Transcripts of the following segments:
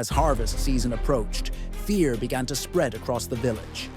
As harvest season approached, fear began to spread across the village.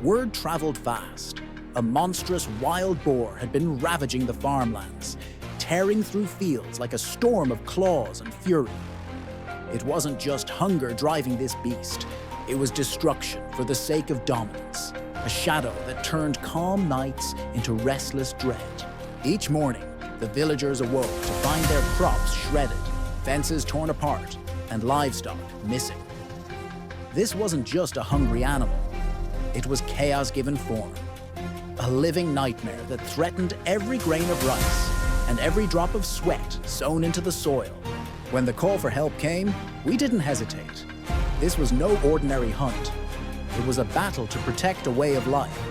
Word traveled fast. A monstrous wild boar had been ravaging the farmlands, tearing through fields like a storm of claws and fury. It wasn't just hunger driving this beast. It was destruction for the sake of dominance, a shadow that turned calm nights into restless dread. Each morning, the villagers awoke to find their crops shredded, fences torn apart, and livestock missing. This wasn't just a hungry animal. It was chaos given form. A living nightmare that threatened every grain of rice and every drop of sweat sown into the soil. When the call for help came, we didn't hesitate. This was no ordinary hunt. It was a battle to protect a way of life.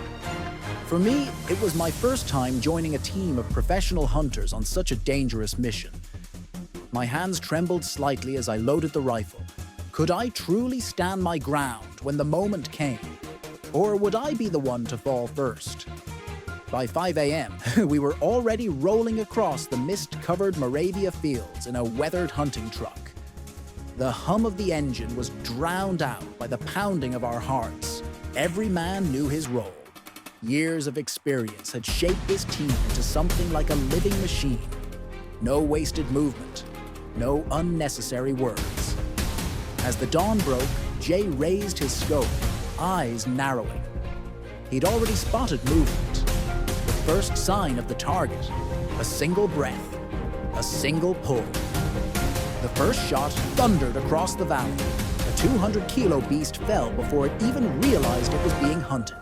For me, it was my first time joining a team of professional hunters on such a dangerous mission. My hands trembled slightly as I loaded the rifle. Could I truly stand my ground when the moment came? Or would I be the one to fall first? By 5 a.m., we were already rolling across the mist-covered Moravia fields in a weathered hunting truck. The hum of the engine was drowned out by the pounding of our hearts. Every man knew his role. Years of experience had shaped this team into something like a living machine. No wasted movement, no unnecessary words. As the dawn broke, Jay raised his scope, eyes narrowing. He'd already spotted movement. The first sign of the target, a single breath, a single pull. The first shot thundered across the valley. A 200-kilo beast fell before it even realized it was being hunted.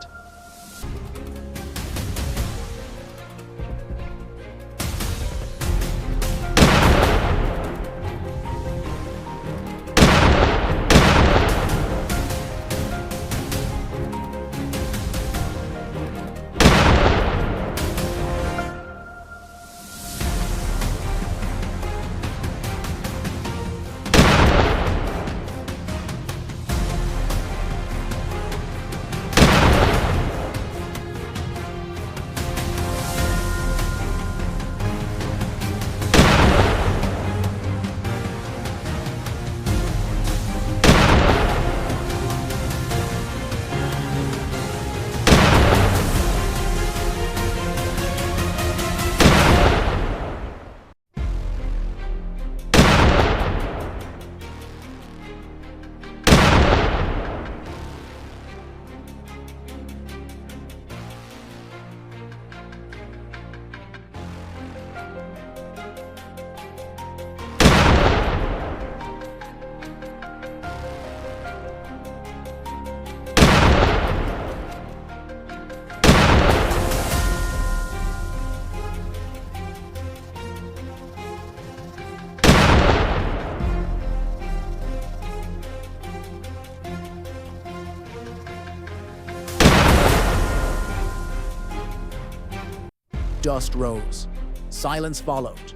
Dust rose. Silence followed.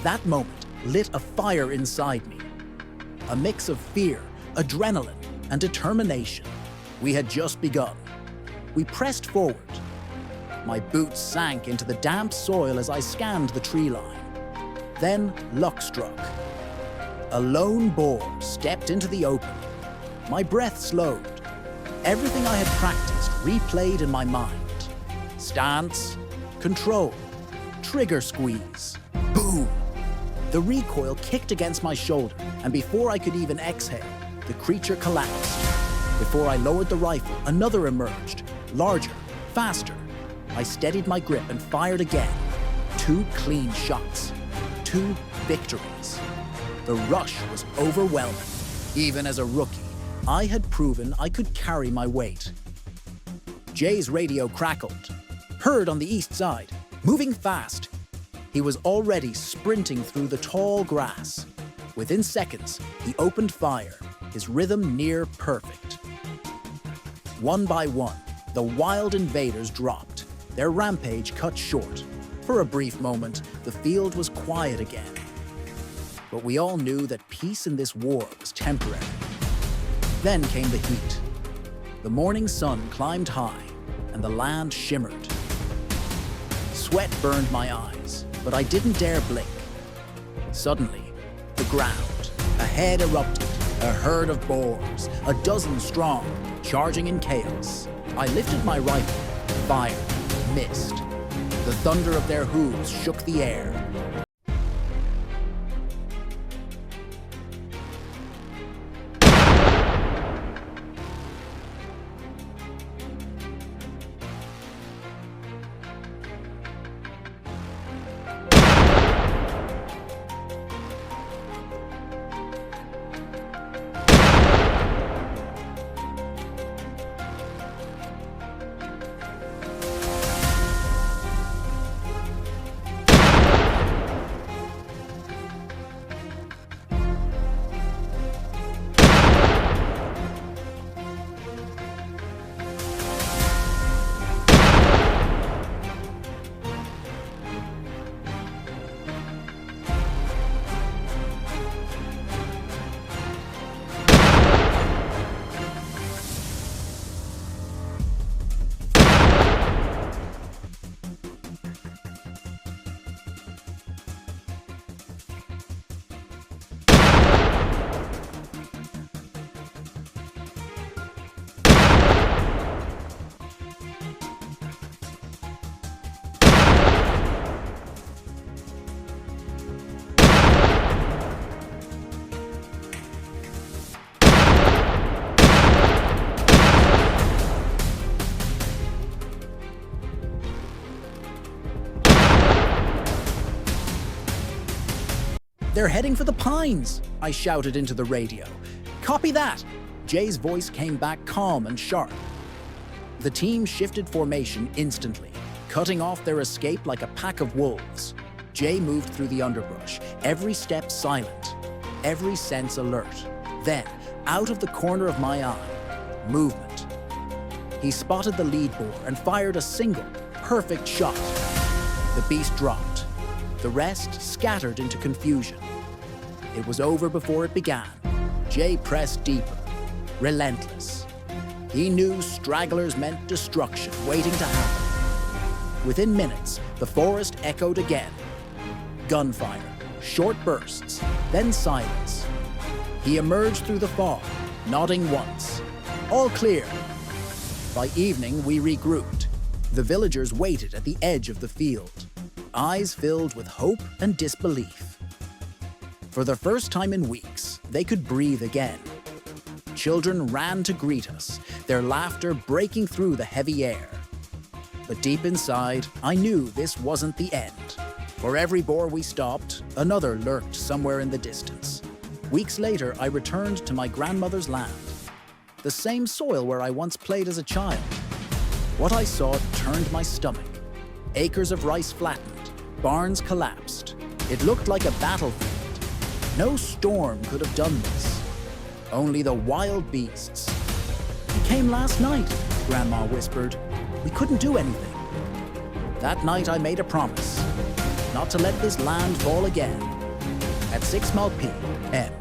That moment lit a fire inside me. A mix of fear, adrenaline, and determination. We had just begun. We pressed forward. My boots sank into the damp soil as I scanned the tree line. Then luck struck. A lone boar stepped into the open. My breath slowed. Everything I had practiced replayed in my mind. Stance, control, trigger squeeze, boom! The recoil kicked against my shoulder, and before I could even exhale, the creature collapsed. Before I lowered the rifle, another emerged, larger, faster. I steadied my grip and fired again. 2 clean shots, 2 victories. The rush was overwhelming. Even as a rookie, I had proven I could carry my weight. Jay's radio crackled. Heard on the east side, moving fast. He was already sprinting through the tall grass. Within seconds, he opened fire, his rhythm near perfect. One by one, the wild invaders dropped, their rampage cut short. For a brief moment, the field was quiet again. But we all knew that peace in this war was temporary. Then came the heat. The morning sun climbed high, and the land shimmered. Sweat burned my eyes, but I didn't dare blink. Suddenly, the ground, ahead erupted, A herd of boars, a dozen strong, charging in chaos. I lifted my rifle, fired, missed. The thunder of their hooves shook the air. "They're heading for the pines," I shouted into the radio. "Copy that." Jay's voice came back calm and sharp. The team shifted formation instantly, cutting off their escape like a pack of wolves. Jay moved through the underbrush, every step silent, every sense alert. Then, out of the corner of my eye, movement. He spotted the lead boar and fired a single, perfect shot. The beast dropped. The rest scattered into confusion. It was over before it began. Jay pressed deeper, relentless. He knew stragglers meant destruction waiting to happen. Within minutes, the forest echoed again. Gunfire, short bursts, then silence. He emerged through the fog, nodding once. All clear. By evening, we regrouped. The villagers waited at the edge of the field, eyes filled with hope and disbelief. For the first time in weeks, they could breathe again. Children ran to greet us, their laughter breaking through the heavy air. But deep inside, I knew this wasn't the end. For every boar we stopped, another lurked somewhere in the distance. Weeks later, I returned to my grandmother's land, the same soil where I once played as a child. What I saw turned my stomach. Acres of rice flattened, barns collapsed. It looked like a battlefield. No storm could have done this. Only the wild beasts. "He came last night," Grandma whispered. "We couldn't do anything." That night I made a promise, not to let this land fall again. At 6 Mile p.m.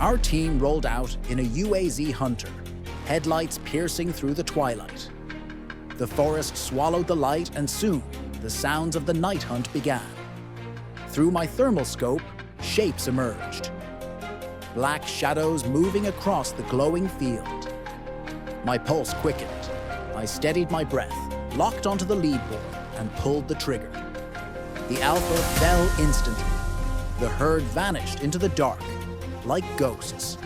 Our team rolled out in a UAZ Hunter, headlights piercing through the twilight. The forest swallowed the light, and soon the sounds of the night hunt began. Through my thermal scope, shapes emerged. Black shadows moving across the glowing field. My pulse quickened. I steadied my breath, locked onto the lead board, and pulled the trigger. The alpha fell instantly. The herd vanished into the dark, like ghosts.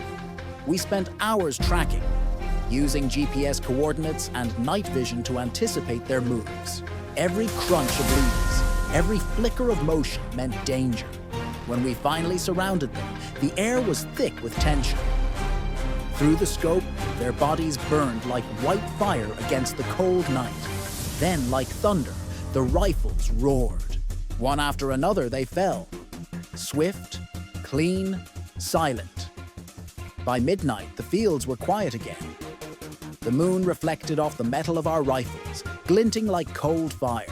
We spent hours tracking, using GPS coordinates and night vision to anticipate their moves. Every crunch of leaves, every flicker of motion meant danger. When we finally surrounded them, the air was thick with tension. Through the scope, their bodies burned like white fire against the cold night. Then, like thunder, the rifles roared. One after another, they fell. Swift, clean, silent. By midnight, the fields were quiet again. The moon reflected off the metal of our rifles, glinting like cold fire.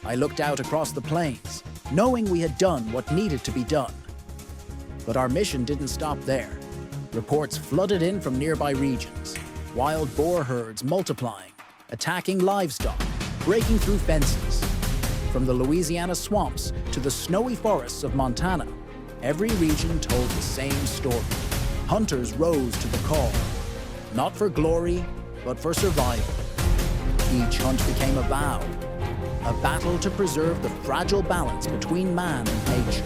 I looked out across the plains, knowing we had done what needed to be done. But our mission didn't stop there. Reports flooded in from nearby regions. Wild boar herds multiplying, attacking livestock, breaking through fences. From the Louisiana swamps to the snowy forests of Montana, every region told the same story. Hunters rose to the call, not for glory, but for survival. Each hunt became a vow, a battle to preserve the fragile balance between man and nature.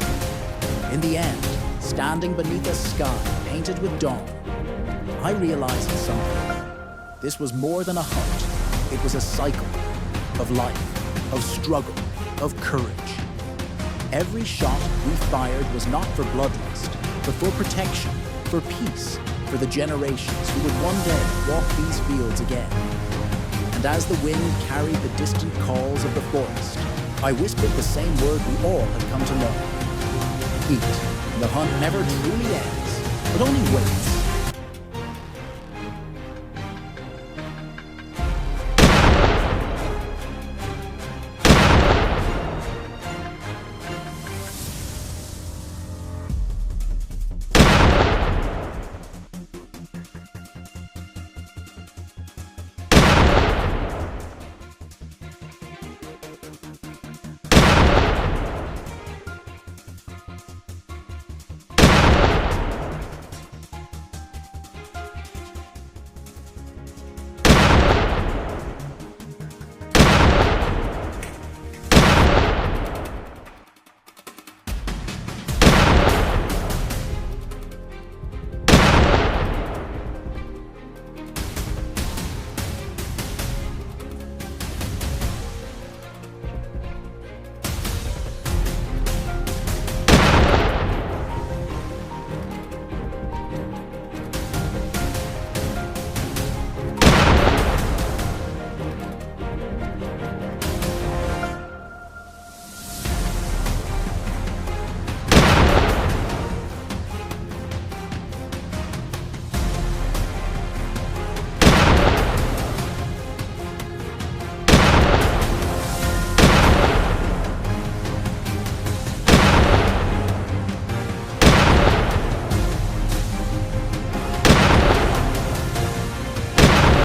In the end, standing beneath a sky painted with dawn, I realized something. This was more than a hunt. It was a cycle of life, of struggle, of courage. Every shot we fired was not for bloodlust, but for protection, for peace, for the generations who would one day walk these fields again. And as the wind carried the distant calls of the forest, I whispered the same word we all had come to know. Eat. The hunt never truly ends, but only waits.